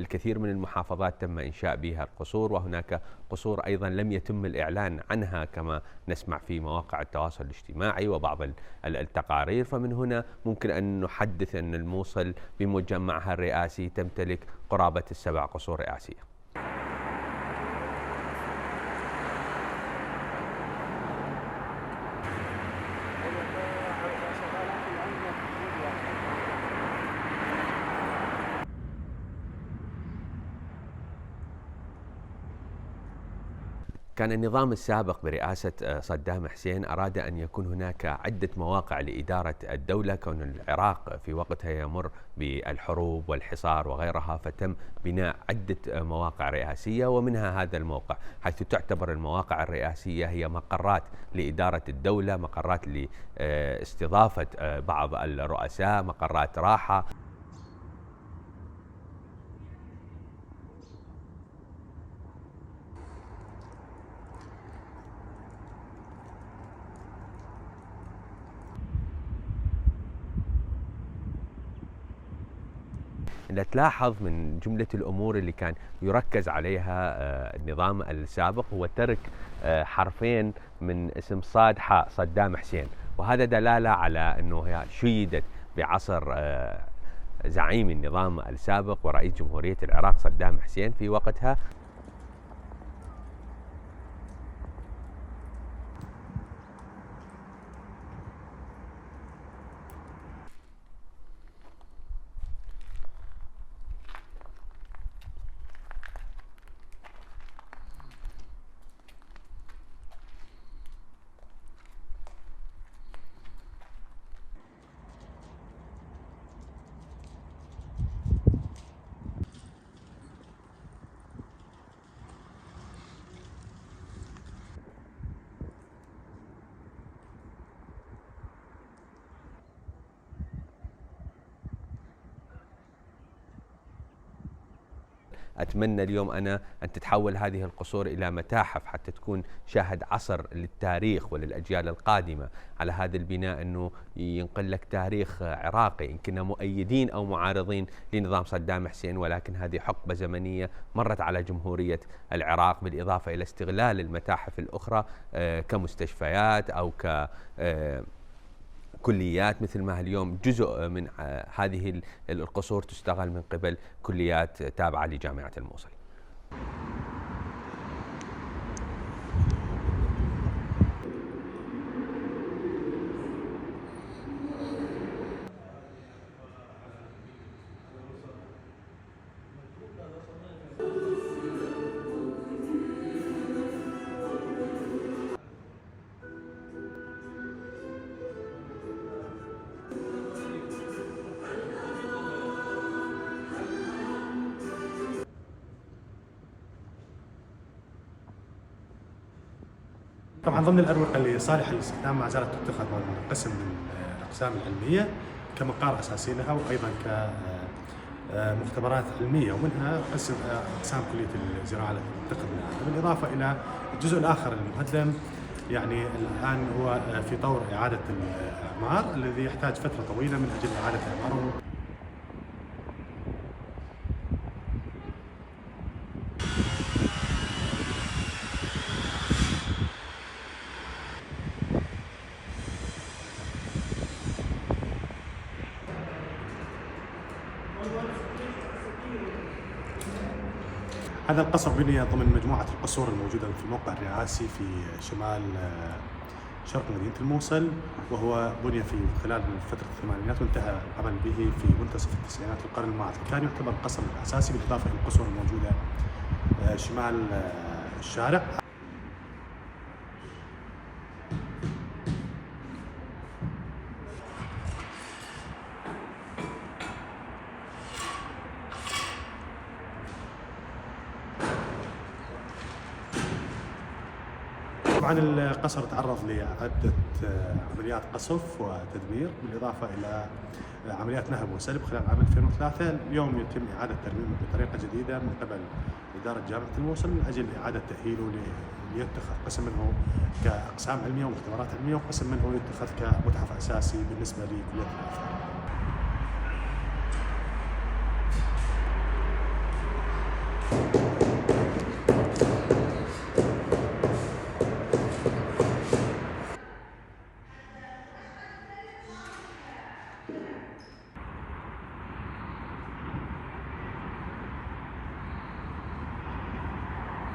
بالكثير من المحافظات تم إنشاء بها القصور، وهناك قصور أيضا لم يتم الإعلان عنها كما نسمع في مواقع التواصل الاجتماعي وبعض التقارير. فمن هنا ممكن أن نحدث أن الموصل بمجمعها الرئاسي تمتلك قرابة ال7 قصور رئاسية. كان النظام السابق برئاسة صدام حسين أراد أن يكون هناك عدة مواقع لإدارة الدولة، كون العراق في وقتها يمر بالحروب والحصار وغيرها، فتم بناء عدة مواقع رئاسية، ومنها هذا الموقع، حيث تعتبر المواقع الرئاسية هي مقرات لإدارة الدولة، مقرات لاستضافة بعض الرؤساء، مقرات راحة. إن تلاحظ من جملة الأمور اللي كان يركز عليها النظام السابق هو ترك حرفين من اسم صاد حاء صدام حسين، وهذا دلالة على أنه شيدت بعصر زعيم النظام السابق ورئيس جمهورية العراق صدام حسين في وقتها. أتمنى اليوم أنا أن تتحول هذه القصور إلى متاحف حتى تكون شاهد عصر للتاريخ وللأجيال القادمة على هذا البناء، أنه ينقل لك تاريخ عراقي، إن كنا مؤيدين أو معارضين لنظام صدام حسين، ولكن هذه حقبة زمنية مرت على جمهورية العراق، بالإضافة إلى استغلال المتاحف الأخرى كمستشفيات أو كليات، مثل ما اليوم جزء من هذه القصور تستغل من قبل كليات تابعة لجامعة الموصل. طبعا ضمن الأروقة اللي صالحة للاستخدام ما زالت تتخذ قسم من الأقسام العلمية كمقار أساسي لها، وأيضا كمختبرات علمية، ومنها أقسام كلية الزراعة التي تتخذ منها، بالإضافة إلى الجزء الآخر المقدم يعني الآن هو في طور إعادة الإعمار الذي يحتاج فترة طويلة من أجل إعادة إعماره. هذا القصر بني ضمن مجموعة القصور الموجودة في الموقع الرئاسي في شمال شرق مدينة الموصل، وهو بني في خلال فترة الثمانينات وانتهى العمل به في منتصف التسعينات القرن الماضي. كان يعتبر القصر الأساسي بالإضافة إلى القصور الموجودة شمال الشارع. طبعا القصر تعرض لعدة عمليات قصف وتدمير، بالإضافة إلى عمليات نهب وسلب خلال عام 2003. اليوم يتم إعادة ترميمه بطريقة جديدة من قبل إدارة جامعة الموصل من أجل إعادة تأهيله ليتخذ قسم منه كأقسام علمية ومختبرات علمية، وقسم منه يتخذ كمتحف أساسي بالنسبة لكلية الآثار.